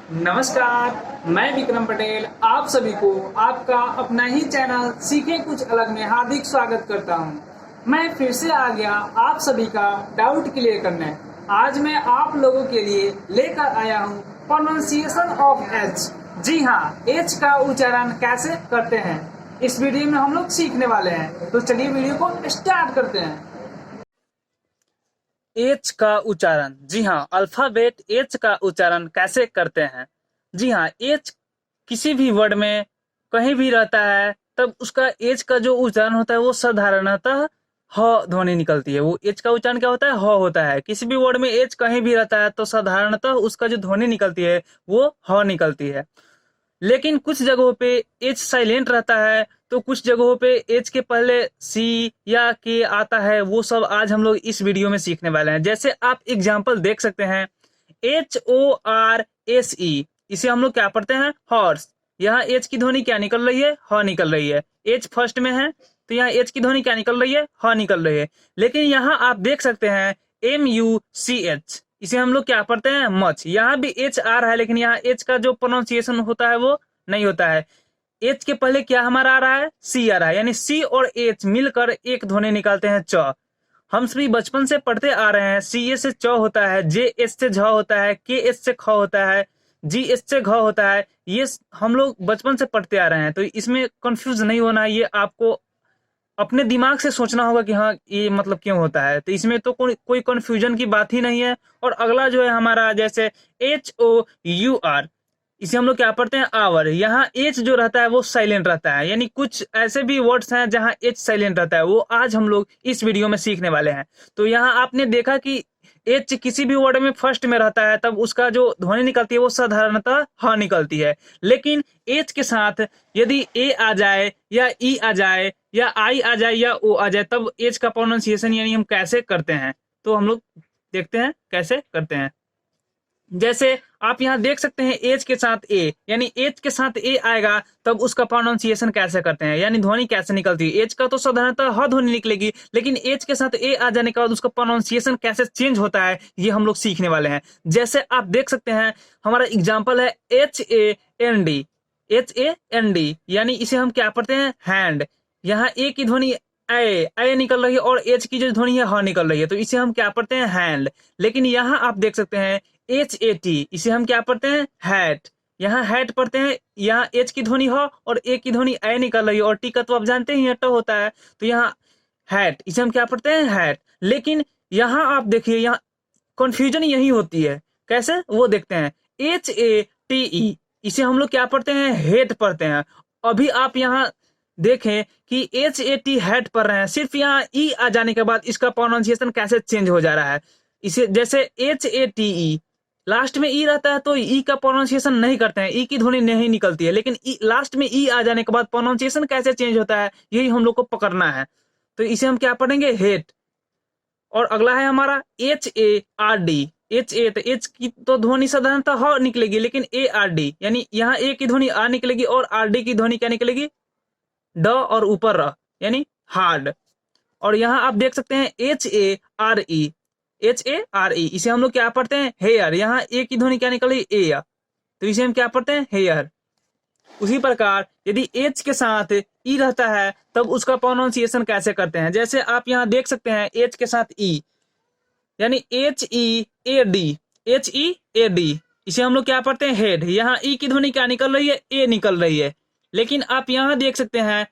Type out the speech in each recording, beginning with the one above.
नमस्कार, मैं विक्रम पटेल आप सभी को आपका अपना ही चैनल सीखे कुछ अलग में हार्दिक स्वागत करता हूं। मैं फिर से आ गया आप सभी का डाउट क्लियर करने। आज मैं आप लोगों के लिए लेकर आया हूं प्रोनाउंसिएशन ऑफ एच। जी हाँ, एच का उच्चारण कैसे करते हैं इस वीडियो में हम लोग सीखने वाले हैं। तो चलिए वीडियो को स्टार्ट करते हैं। एच का उच्चारण, जी हाँ, अल्फाबेट एच का उच्चारण कैसे करते हैं। जी हाँ, एच किसी भी वर्ड में कहीं भी रहता है तब उसका एच का जो उच्चारण होता है वो साधारणतः ह ध्वनि निकलती है। वो एच का उच्चारण क्या होता है? ह होता है। किसी भी वर्ड में एच कहीं भी रहता है तो साधारणतः उसका जो ध्वनि निकलती है वो ह निकलती है। लेकिन कुछ जगहों पे एच साइलेंट रहता है तो कुछ जगहों पे एच के पहले सी या के आता है। वो सब आज हम लोग इस वीडियो में सीखने वाले हैं। जैसे आप एग्जाम्पल देख सकते हैं, HORSE, इसे हम लोग क्या पढ़ते हैं? हॉर्स। यहाँ एच की ध्वनि क्या निकल रही है? ह निकल रही है। एच फर्स्ट में है तो यहाँ एच की ध्वनि क्या निकल रही है? ह निकल रही है। लेकिन यहाँ आप देख सकते हैं MUCH, इसे हम लोग क्या पढ़ते हैं? मच। यहाँ भी एच आ रहा है लेकिन यहाँ एच का जो प्रोनाउंसिएशन होता है वो नहीं होता है। एच के पहले क्या हमारा आ रहा है? सी आ रहा है, यानी सी और एच मिलकर एक ध्वनि निकालते हैं च। हम सभी बचपन से पढ़ते आ रहे हैं, सी ए से च होता है, जे एस से झ होता है, के एस से ख होता है, जी एस से घ होता है। ये हम लोग बचपन से पढ़ते आ रहे हैं तो इसमें कंफ्यूज नहीं होना है। ये आपको अपने दिमाग से सोचना होगा कि हाँ ये मतलब क्यों होता है। तो इसमें तो कोई कंफ्यूजन की बात ही नहीं है। और अगला जो है हमारा, जैसे HOUR, इसे हम लोग क्या पढ़ते हैं? आवर। यहाँ एच जो रहता है वो साइलेंट रहता है, यानी कुछ ऐसे भी वर्ड्स हैं जहाँ एच साइलेंट रहता है, वो आज हम लोग इस वीडियो में सीखने वाले हैं। तो यहाँ आपने देखा कि एच किसी भी वर्ड में फर्स्ट में रहता है तब उसका जो ध्वनि निकलती है वो साधारणतः ह निकलती है। लेकिन एच के साथ यदि ए आ जाए या ई आ जाए या आई आ जाए या ओ आ जाए तब एच का प्रोनाउंसिएशन यानी हम कैसे करते हैं, तो हम लोग देखते हैं कैसे करते हैं। जैसे आप यहाँ देख सकते हैं एच के साथ ए, यानी एच के साथ ए आएगा तब उसका प्रोनाउंसिएशन कैसे करते हैं, यानी ध्वनि कैसे निकलती है। एच का तो साधारणतः ह ध्वनि निकलेगी, लेकिन एच के साथ ए आ जाने के बाद उसका प्रोनाउंसिएशन कैसे चेंज होता है ये हम लोग सीखने वाले हैं। जैसे आप देख सकते हैं, हमारा एग्जाम्पल है HAND। HAND यानी इसे हम क्या पढ़ते हैं? हैंड। यहाँ ए की ध्वनि ए निकल रही है और एच की जो ध्वनि है ह निकल रही है, तो इसे हम क्या पढ़ते हैं? हैंड। लेकिन यहाँ आप देख सकते हैं HAT, इसे हम क्या पढ़ते हैं? हैट। यहाँ हैट पढ़ते हैं, यहाँ एच की ध्वनि ह और ए की ध्वनि ए निकल रही है और टी का तो आप जानते ही ट होता है, तो यहाँ हैट, इसे हम क्या पढ़ते हैं? हैट। लेकिन यहाँ आप देखिए, यहाँ कंफ्यूजन यही होती है। कैसे वो देखते हैं, HATE, इसे हम लोग क्या पढ़ते हैं? हेट पढ़ते हैं। अभी आप यहाँ देखें कि HAT हैट पढ़ रहे हैं, सिर्फ यहाँ ई आ जाने के बाद इसका प्रोनाउंसिएशन कैसे चेंज हो जा रहा है। इसे जैसे HATE, लास्ट में ई रहता है तो ई का प्रोनाउंसिएशन नहीं करते हैं, ई की ध्वनि नहीं निकलती है, लेकिन लास्ट में ई आ जाने के बाद प्रोनाउंसिएशन कैसे चेंज होता है यही हम लोग को पकड़ना है। तो इसे हम क्या पढ़ेंगे? हेट। और अगला है हमारा HARD। तो एच की तो ध्वनि साधारणतः ह निकलेगी, लेकिन ARD यानी यहाँ ए की ध्वनि आ निकलेगी और RD की ध्वनि क्या निकलेगी? ड और ऊपर र, यानी हार्ड। और यहाँ आप देख सकते हैं HARE। HARE इसे हम लोग क्या पढ़ते हैं? हेयर। यहाँ ए की ध्वनि क्या निकल रही? ए, तो इसे हम क्या पढ़ते हैं? हेयर। उसी प्रकार यदि एच के साथ ई रहता है तब उसका प्रोनाउंसिएशन कैसे करते हैं। जैसे आप यहाँ देख सकते हैं एच के साथ ई, यानी HEAD। HEAD इसे हम लोग क्या पढ़ते हैं? हेड। यहाँ ई की ध्वनि क्या निकल रही है? ए निकल रही है। लेकिन आप यहाँ देख सकते हैं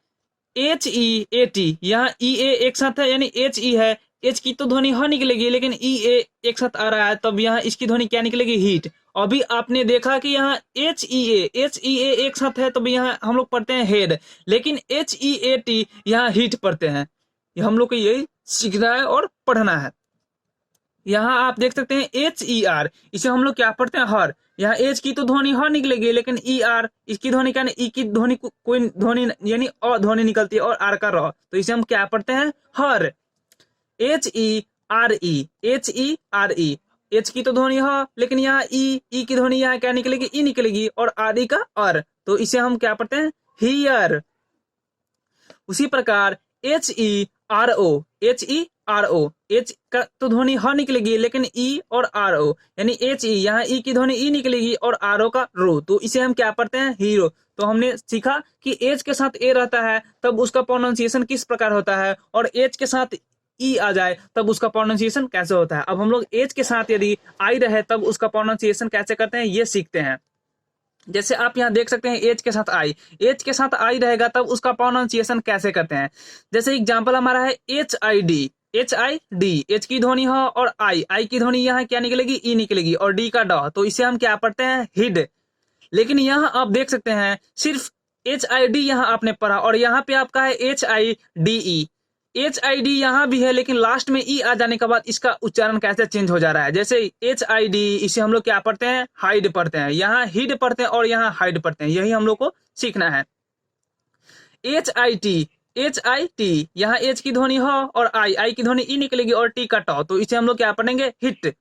HEAT, यहाँ ई ए एक साथ है, यानी एच ई है। एच की तो ध्वनि ह निकलेगी, लेकिन ई ए एक साथ आ रहा है तब यहाँ इसकी ध्वनि क्या निकलेगी? हीट। अभी आपने देखा कि यहाँ HEA एक साथ है तब यहाँ हम लोग पढ़ते हैं हेड, लेकिन HEAT यहाँ हीट पढ़ते हैं। ये हम लोग को यही सीखना है और पढ़ना है। यहाँ आप देख सकते हैं HER, इसे हम लोग क्या पढ़ते हैं? हर। यहाँ एच की तो ध्वनि ह निकलेगी, लेकिन ER इसकी ध्वनि क्या? ई की ध्वनि कोई ध्वनि यानी अ ध्वनि निकलती है और आर का र, तो इसे हम क्या पढ़ते हैं? हर। HERE। HERE एच की तो ध्वनि ह, लेकिन यहाँ ई की ध्वनि यहाँ क्या निकलेगी? ई निकलेगी और आर ई का अर, तो इसे हम क्या पढ़ते हैं? हियर। उसी प्रकार HERO। आर ओ, एच का तो ध्वनि ह निकलेगी, लेकिन ई और आर ओ यानी एच ई, यहाँ ई की ध्वनि ई निकलेगी और आर ओ का रो, तो इसे हम क्या पढ़ते हैं? हीरो। तो हमने सीखा कि एच के साथ ए रहता है तब उसका प्रोनाउंसिएशन किस प्रकार होता है, और एच के साथ ई आ जाए तब उसका प्रोनाउंसिएशन कैसे होता है। अब हम लोग एच के साथ यदि आई रहे तब उसका प्रोनाउंसिएशन कैसे करते हैं ये सीखते हैं। जैसे आप यहाँ देख सकते हैं एच के साथ आई, एच के साथ आई रहेगा तब उसका प्रोनाउंसिएशन कैसे करते हैं। जैसे एग्जांपल हमारा है H I D, H I D, H की ध्वनि हो और आई की ध्वनि यहाँ क्या निकलेगी? ई निकलेगी, और डी का ड, तो इसे हम क्या पढ़ते हैं? हिड। लेकिन यहाँ आप देख सकते हैं सिर्फ एच आई डी यहाँ आपने पढ़ा, और यहाँ पे आपका है H I D E, H I D यहाँ भी है, लेकिन लास्ट में ई आ जाने के बाद इसका उच्चारण कैसे चेंज हो जा रहा है। जैसे एच आई डी, इसे हम लोग क्या पढ़ते हैं? हाइड पढ़ते हैं, यहाँ हिड पढ़ते हैं और यहाँ हाइड पढ़ते हैं, यही हम लोग को सीखना है। H I T, H I T, यहाँ एच की ध्वनि हो और आई की ध्वनि ई निकलेगी और टी का ट, तो इसे हम लोग क्या पढ़ेंगे? हिट।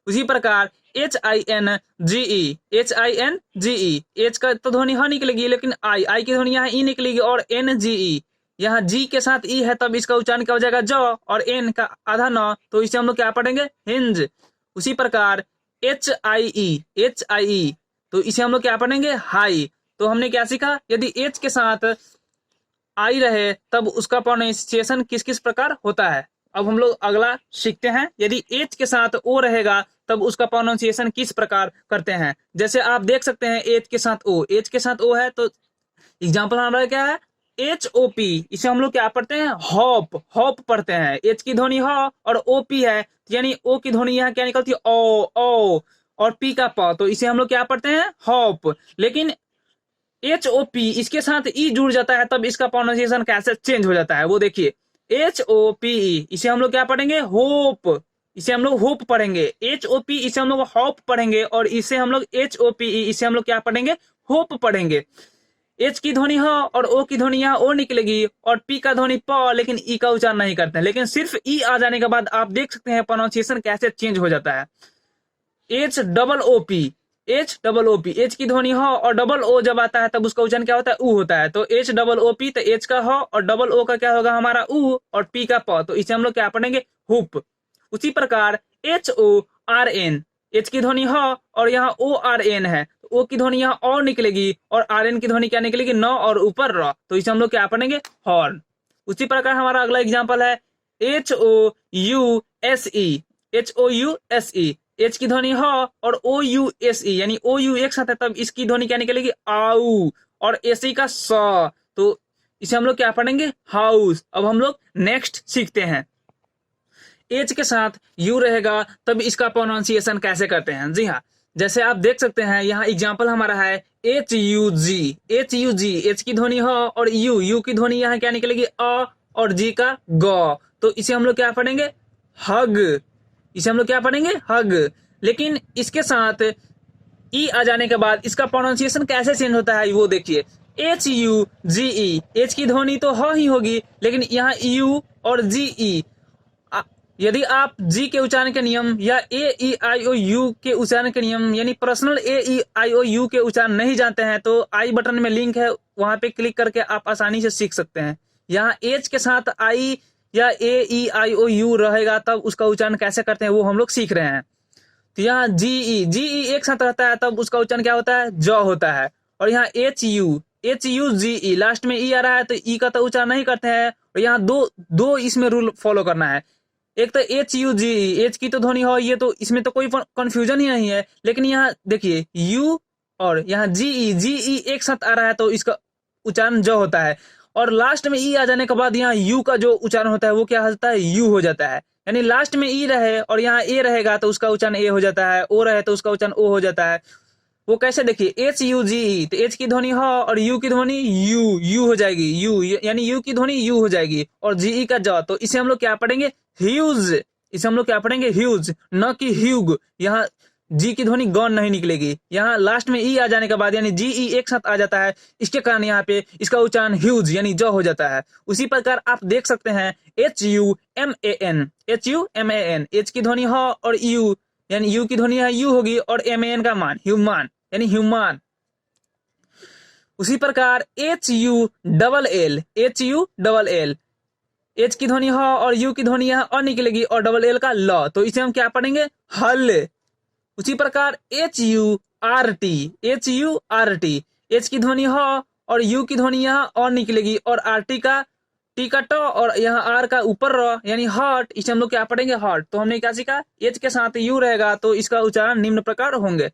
उसी प्रकार H I N G E, H I N G E, H का तो ध्वनि ह निकलेगी, लेकिन आई की ध्वनि यहाँ ई निकलेगी, और एन जी ई, यहाँ जी के साथ ई है तब इसका उच्चारण क्या हो जाएगा? ज, और एन का आधा न, तो इसे हम लोग क्या पढ़ेंगे? हिंज। उसी प्रकार एच आई ई, एच आई ई, तो इसे हम लोग क्या पढ़ेंगे? हाई। तो हमने क्या सीखा? यदि एच के साथ आई रहे तब उसका प्रोनाउंसिएशन किस किस प्रकार होता है। अब हम लोग अगला सीखते हैं, यदि एच के साथ ओ रहेगा तब उसका प्रोनाउंसिएशन किस प्रकार करते हैं। जैसे आप देख सकते हैं एच के साथ ओ, एच के साथ ओ है तो एग्जाम्पल हमारा क्या है? एच ओ पी, इसे हम लोग क्या पढ़ते हैं? हॉप, हॉप पढ़ते हैं। एच की ध्वनि ह और ओ पी है, यानी ओ की ध्वनि यहाँ क्या निकलती है? ओ, ओ, और पी का प, तो इसे हम लोग क्या पढ़ते हैं? हॉप। लेकिन एच ओ पी इसके साथ ई जुड़ जाता है तब इसका प्रोनाउंसिएशन कैसे चेंज हो जाता है वो देखिए। एच ओ पी ई, इसे हम लोग क्या पढ़ेंगे? होप, इसे हम लोग होप पढ़ेंगे। एच ओ पी इसे हम लोग हॉप पढ़ेंगे, और इसे हम लोग एच ओ पी ई, इसे हम लोग क्या पढ़ेंगे? होप पढ़ेंगे। एच की ध्वनि ह और ओ की ध्वनि यहाँ ओ निकलेगी, और पी का ध्वनि प, लेकिन ई का उच्चारण नहीं करते हैं। लेकिन सिर्फ ई आ जाने के बाद आप देख सकते हैं प्रोनाउंसिएशन कैसे चेंज हो जाता है। H double O P, H double O P, H की ध्वनि ह और डबल ओ जब आता है तब उसका उच्चारण क्या होता है? ऊ होता है। तो एच डबल ओ पी, तो एच का ह और डबल ओ का क्या होगा? हमारा ऊ, और पी का प, तो इसे हम लोग क्या पढ़ेंगे? हुप। उसी प्रकार H O R N, H की ध्वनि ह और यहाँ ओ आर एन है, तो ओ की ध्वनि यहाँ और निकलेगी, और आर एन की ध्वनि क्या निकलेगी? न और ऊपर र, तो इसे हम लोग क्या पढ़ेंगे? हॉर्न। उसी प्रकार हमारा अगला एग्जाम्पल है H O U S E, H O U S E, H की ध्वनि ह और ओ यू एस ई, यानी ओ यू एक साथ है तब इसकी ध्वनि क्या निकलेगी? आऊ, और एस ई का स, तो इसे हम लोग क्या पढ़ेंगे? हाउस। अब हम लोग नेक्स्ट सीखते हैं, एच के साथ यू रहेगा तब इसका प्रोनाउंसिएशन कैसे करते हैं। जी हाँ, जैसे आप देख सकते हैं यहाँ एग्जाम्पल हमारा है एच यू जी, एच यू जी, एच की ध्वनि ह और यू, यू की ध्वनि यहाँ क्या निकलेगी? अ, और जी का ग, तो इसे हम लोग क्या पढ़ेंगे? हग। इसे हम लोग क्या पढ़ेंगे? हग। लेकिन इसके साथ ई आ जाने के बाद इसका प्रोनाउंसिएशन कैसे चेंज होता है वो देखिए। एच यू जी ई, एच की ध्वनि तो ह ही होगी, लेकिन यहाँ यू और जी ई, यदि आप जी के उच्चारण के नियम या ए ई आई ओ यू के उच्चारण के नियम यानी personal A E I O you के उच्चारण नहीं जानते हैं तो आई बटन में लिंक है, वहां पे क्लिक करके आप आसानी से सीख सकते हैं। यहाँ एच के साथ आई या ए ई आई ओ यू रहेगा तब उसका उच्चारण कैसे करते हैं वो हम लोग सीख रहे हैं। तो यहाँ जी ई एक साथ रहता है तब उसका उच्चारण क्या होता है? ज होता है। और यहाँ एच यू जी ई, लास्ट में ई आ रहा है तो ई का तो उच्चारण नहीं करते हैं, और यहाँ दो दो इसमें रूल फॉलो करना है। एक तो एच यू जी, एच की तो ध्वनि हो, ये तो इसमें तो कोई कंफ्यूजन ही नहीं है। लेकिन यहाँ देखिए यू और यहाँ जी ई एक साथ आ रहा है तो इसका उच्चारण ज होता है, और लास्ट में ई आ जाने के बाद यहाँ यू का जो उच्चारण होता है वो क्या होता है? यू हो जाता है। यानी लास्ट में ई रहे और यहाँ ए रहेगा तो उसका उच्चारण ए हो जाता है, ओ रहे तो उसका उच्चारण ओ हो जाता है। वो कैसे देखिए, एच यू जी ई, तो एच की ध्वनि ह और यू की ध्वनि यू हो जाएगी, यू यानी यू की ध्वनि यू हो जाएगी, और जी ई का ज, तो इसे हम लोग क्या पढ़ेंगे? ह्यूज। इसे हम लोग क्या पढ़ेंगे? ह्यूज, न कि ह्यूग। यहाँ जी की ध्वनि गौन नहीं निकलेगी, यहाँ लास्ट में ई आ जाने के बाद यानी जी ई एक साथ आ जाता है, इसके कारण यहाँ पे इसका उच्चारण ह्यूज यानी ज हो जाता है। उसी प्रकार आप देख सकते हैं H U M A N, H U M A N, H की ध्वनि ह और यू यानी यू की ध्वनि यू होगी, और एम ए एन का मान ह्यूमान यानी ह्यूमान। उसी प्रकार H U double L, H U double L, H की ध्वनि ह और यू की ध्वनि यहाँ अ निकलेगी और डबल एल का ल, तो इसे हम क्या पढ़ेंगे, हल। उसी प्रकार H U R T, H U R T, H की ध्वनि ह और यू की ध्वनि यहाँ अ निकलेगी और आर टी का ट और यहाँ आर का ऊपर र यानी हट, इसे हम लोग क्या पढ़ेंगे, हट। तो हमने क्या सीखा, एच के साथ यू रहेगा तो इसका उच्चारण निम्न प्रकार होंगे।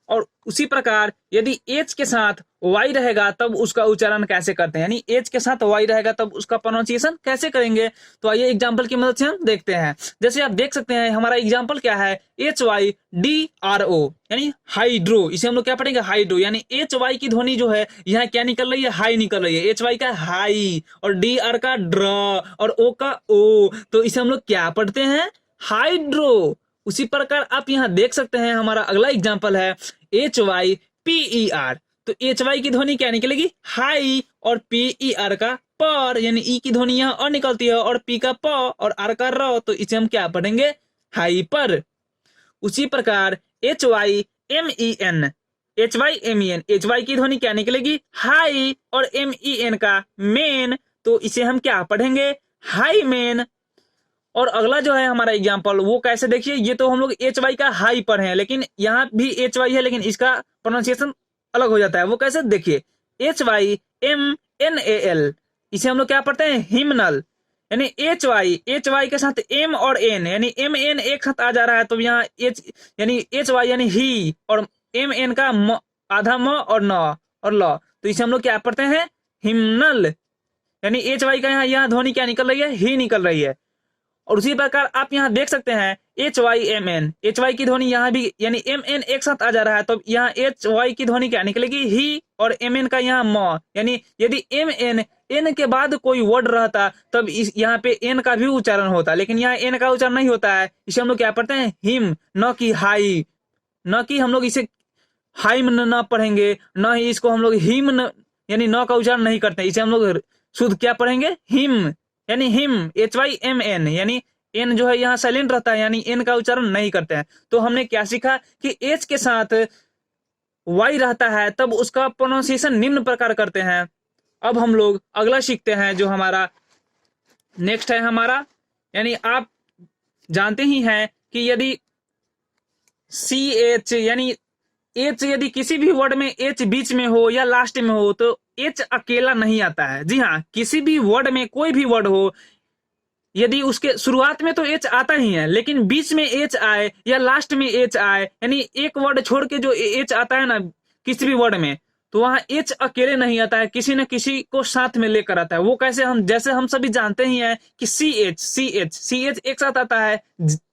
और उसी प्रकार यदि एच के साथ वाई रहेगा तब उसका उच्चारण कैसे करते हैं, यानी एच के साथ वाई रहेगा तब उसका प्रोनाउंसिएशन कैसे करेंगे। तो आइए एग्जांपल की मदद से हम देखते हैं। जैसे आप देख सकते हैं हमारा एग्जांपल क्या है, HYDRO यानी हाइड्रो, इसे हम लोग क्या पढ़ेंगे, हाइड्रो। यानी एच वाई की ध्वनि जो है यहाँ क्या निकल रही है, हाई निकल रही है। एच वाई का हाई और डी आर का ड्र और ओ का ओ, तो इसे हम लोग क्या पढ़ते हैं, हाइड्रो। उसी प्रकार आप यहाँ देख सकते हैं हमारा अगला एग्जाम्पल है HYPER, तो एच वाई की ध्वनि क्या निकलेगी, हाई, और PER का पर, यानी ई की ध्वनि यहाँ और निकलती है और पी का प और आर का र, तो इसे हम क्या पढ़ेंगे, हाइपर। उसी प्रकार HYMEN, HYMEN, एच वाई की ध्वनि क्या निकलेगी, हाई, और MEN का मेन, तो इसे हम क्या पढ़ेंगे, हाई मेन। और अगला जो है हमारा एग्जाम्पल वो कैसे, देखिए ये तो हम लोग एच वाई का हाई पर है, लेकिन यहाँ भी एच वाई है लेकिन इसका प्रोनाउंसिएशन अलग हो जाता है। वो कैसे, देखिए HYMNAL, इसे हम लोग क्या पढ़ते हैं, हिमनल। यानी एच वाई के साथ एम और एन, यानी MN एक साथ आ जा रहा है तो यहाँ एच, यानी एच वाई यानी ही, और MN का आधा म और न और ल, तो इसे हम लोग क्या पढ़ते हैं, हिमनल। यानी एच वाई का यहाँ ध्वनि क्या निकल रही है, ही निकल रही है। और उसी प्रकार आप यहाँ देख सकते हैं HYMN, एच वाई की ध्वनि यहाँ भी यानी MN एक साथ आ जा रहा है तो यहाँ एच वाई की ध्वनि क्या निकलेगी, ही, और MN का यहाँ म, यानी यदि MN एन के बाद कोई वर्ड रहता तब इस यहाँ पे एन का भी उच्चारण होता, लेकिन यहाँ एन का उच्चारण नहीं होता है। इसे हम लोग क्या पढ़ते हैं, हिम, न कि हाई, न कि हम लोग इसे हाइम न पढ़ेंगे, न ही इसको हम लोग हिम न, यानी न का उच्चारण नहीं करते, इसे हम लोग शुद्ध क्या पढ़ेंगे, हिम, यानी हिम, HYMN, यानी एन जो है यहाँ साइलेंट रहता है, यानी एन का उच्चारण नहीं करते हैं। तो हमने क्या सीखा कि एच के साथ वाई रहता है तब उसका प्रोनाउंसिएशन निम्न प्रकार करते हैं। अब हम लोग अगला सीखते हैं जो हमारा नेक्स्ट है हमारा, यानी आप जानते ही हैं कि यदि CH यानी एच यदि किसी भी वर्ड में एच बीच में हो या लास्ट में हो तो एच अकेला नहीं आता है। जी हाँ, किसी भी वर्ड में कोई भी वर्ड हो यदि उसके शुरुआत में तो एच आता ही है, लेकिन बीच में एच आए या लास्ट में एच आए, यानी एक वर्ड छोड़ के जो एच आता है ना किसी भी वर्ड में, तो वहां एच अकेले नहीं आता है, किसी न किसी को साथ में लेकर आता है। वो कैसे, हम जैसे हम सभी जानते ही हैं कि सी एच एक साथ आता है,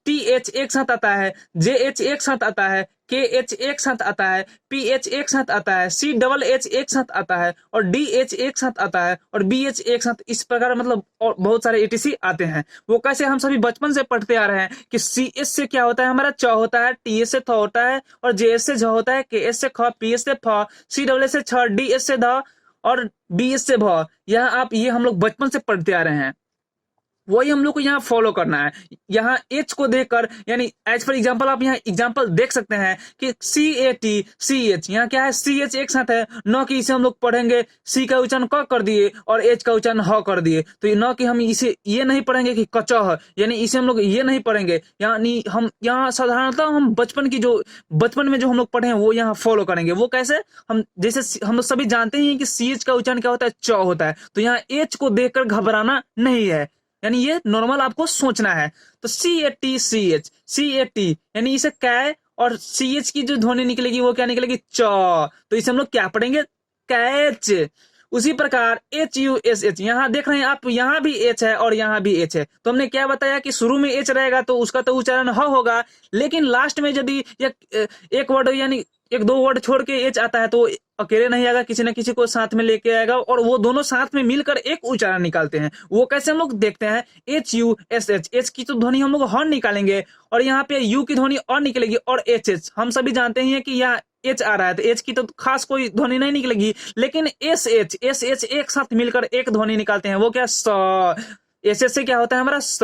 TH एक साथ आता है, JH एक साथ आता है, KH एक साथ आता है, PH एक साथ आता है, CH एक साथ आता है, और DH एक साथ आता है, और BH एक साथ, इस प्रकार मतलब और बहुत सारे ETC आते हैं। वो कैसे, हम सभी बचपन से पढ़ते आ रहे हैं कि CS से क्या होता है, हमारा च होता है, TS से थ होता है, और JS से झ होता है, KS से ख, PS से फ, CH से छ, DS से ध, और BS से भ। यह आप ये हम लोग बचपन से पढ़ते आ रहे हैं, वही हम लोग को यहाँ फॉलो करना है। यहाँ एच को देखकर, यानी एज फॉर एग्जाम्पल आप यहाँ एग्जाम्पल देख सकते हैं कि CAT, यहाँ क्या है, CH एक साथ है, न कि इसे हम लोग पढ़ेंगे C का उच्चारण क कर दिए और H का उच्चारण ह कर दिए, तो न कि हम इसे ये नहीं पढ़ेंगे कि कचह, यानी इसे हम लोग ये नहीं पढ़ेंगे, यानी हम यहाँ साधारणतः हम बचपन में जो हम लोग पढ़े हैं वो यहाँ फॉलो करेंगे। वो कैसे, हम जैसे हम लोग सभी जानते ही हैं कि CH का उच्चारण क्या होता है, च होता है, तो यहाँ H को देखकर घबराना नहीं है, यानी ये नॉर्मल आपको सोचना है। तो CAT यानी इसे कै, और CH की जो ध्वनि निकलेगी वो क्या निकलेगी, च, तो इसे हम लोग क्या पढ़ेंगे, कैच। उसी प्रकार HUSH, यहाँ देख रहे हैं आप, यहाँ भी H है और यहाँ भी H है, तो हमने क्या बताया कि शुरू में H रहेगा तो उसका तो उच्चारण ह होगा, लेकिन लास्ट में यदि एक वर्ड यानी एक दो वर्ड छोड़ के एच आता है तो अकेले नहीं आएगा, किसी न किसी को साथ में लेके आएगा और वो दोनों साथ में मिलकर एक उच्चारण निकालते हैं। वो कैसे हम लोग देखते हैं, HUSH, एच की तो ध्वनि हम लोग हॉर्न निकालेंगे और यहाँ पे यू की ध्वनि और निकलेगी, और HH हम सभी जानते हैं कि यहाँ एच आ रहा है तो एच की तो खास कोई ध्वनि नहीं निकलेगी, लेकिन SH एक साथ मिलकर एक ध्वनि निकालते हैं, वो क्या, स। एस से क्या होता है हमारा, स।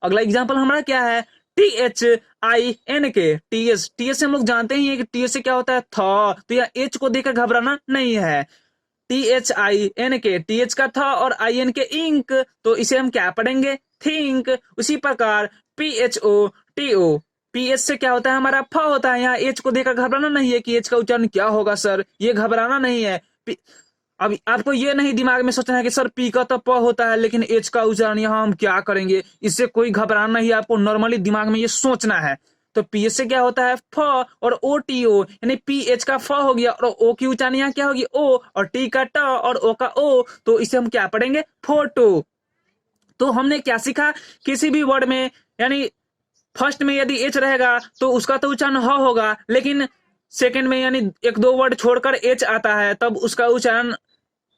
अगला एग्जाम्पल हमारा क्या है, THINK, TS से हम लोग जानते ही हैं कि TS से क्या होता है, थ, तो यह एच को देखकर घबराना नहीं है। THINK, TH का था और IN के इंक, तो इसे हम क्या पढ़ेंगे? थिंक। उसी प्रकार PHOTO, PH से क्या होता है? हमारा फ होता है। यहाँ एच को देखकर घबराना नहीं है कि एच का उच्चारण क्या होगा सर, ये घबराना नहीं है। अब आपको ये नहीं दिमाग में सोचना है कि सर पी का तो प होता है लेकिन एच का उच्चारण यहाँ हम क्या करेंगे, इससे कोई घबराना नहीं है। आपको नॉर्मली दिमाग में ये सोचना है। तो पी एच से क्या होता है? फ, और OTO, यानी पी एच का फ हो गया और ओ की उच्चारण यहाँ क्या होगी? ओ, और टी का ट और ओ का ओ, तो इसे हम क्या पढ़ेंगे? फोटो। तो हमने क्या सीखा? किसी भी वर्ड में यानी फर्स्ट में यदि एच रहेगा तो उसका तो उच्चारण ह होगा, लेकिन सेकंड में यानी एक दो वर्ड छोड़कर एच आता है तब उसका उच्चारण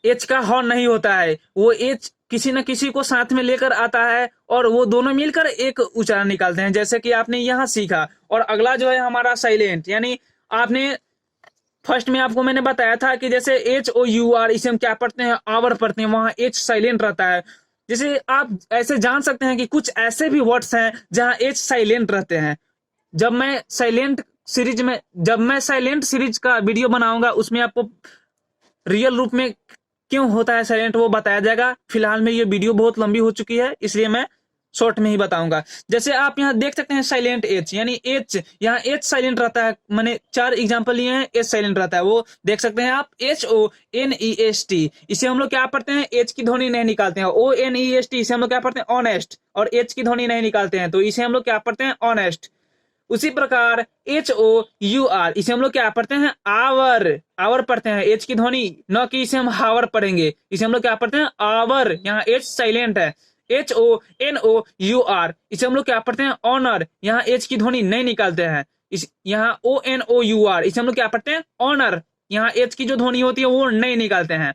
एच का ह नहीं होता है। वो एच किसी न किसी को साथ में लेकर आता है और वो दोनों मिलकर एक उच्चारण निकालते हैं, जैसे कि आपने यहाँ सीखा। और अगला जो है हमारा साइलेंट, यानी आपने फर्स्ट में आपको मैंने बताया था कि जैसे HOUR, इसे हम क्या पढ़ते हैं? आवर पढ़ते हैं, वहां एच साइलेंट रहता है। जैसे आप ऐसे जान सकते हैं कि कुछ ऐसे भी वर्ड्स हैं जहां एच साइलेंट रहते हैं। जब मैं साइलेंट सीरीज का वीडियो बनाऊंगा उसमें आपको रियल रूप में क्यों होता है साइलेंट वो बताया जाएगा। फिलहाल में ये वीडियो बहुत लंबी हो चुकी है इसलिए मैं शॉर्ट में ही बताऊंगा। जैसे आप यहाँ देख सकते हैं साइलेंट एच, यानी एच, यहाँ एच साइलेंट रहता है। मैंने 4 एग्जांपल लिए हैं, एच साइलेंट रहता है, वो देख सकते हैं आप। HONEST, इसे हम लोग क्या पढ़ते हैं? एच की ध्वनि नहीं निकालते हैं। ONEST, इसे हम लोग क्या पढ़ते हैं? ऑनेस्ट, और एच की ध्वनि नहीं निकालते हैं तो इसे हम लोग क्या पढ़ते हैं? ऑनेस्ट। उसी प्रकार HOUR, इसे हम लोग क्या पढ़ते हैं? आवर, आवर पढ़ते हैं, एच की ध्वनि, न कि इसे हम हावर पढ़ेंगे। इसे हम लोग क्या पढ़ते हैं? आवर, यहाँ एच साइलेंट है। HONOUR, इसे हम लोग क्या पढ़ते हैं? ऑनर, यहाँ एच की ध्वनि नहीं निकालते हैं। यहाँ ONOUR, इसे हम लोग क्या पढ़ते हैं? ऑनर, यहाँ एच की जो ध्वनि होती है वो नहीं निकालते हैं।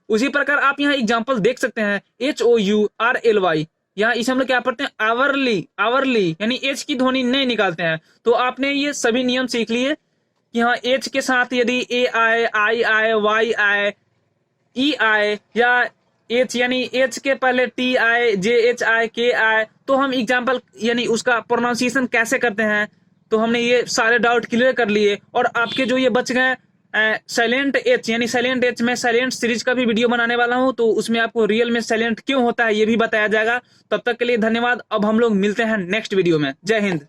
उसी प्रकार आप यहाँ एग्जाम्पल देख सकते हैं, HOURLY, यहाँ इसे हम लोग क्या पढ़ते हैं? आवरली, आवरली, यानी एच की ध्वनि नहीं निकालते हैं। तो आपने ये सभी नियम सीख लिए कि हाँ एच के साथ यदि ए आए, आई आए, वाई आए, ई आए, या एच यानी एच के पहले टी आए, JH आए, के आए, तो हम एग्जाम्पल यानी उसका प्रोनाउंसिएशन कैसे करते हैं। तो हमने ये सारे डाउट क्लियर कर लिए और आपके जो ये बच गए साइलेंट एच, यानी साइलेंट एच में साइलेंट सीरीज का भी वीडियो बनाने वाला हूं तो उसमें आपको रियल में साइलेंट क्यों होता है ये भी बताया जाएगा। तब तक के लिए धन्यवाद। अब हम लोग मिलते हैं नेक्स्ट वीडियो में। जय हिंद।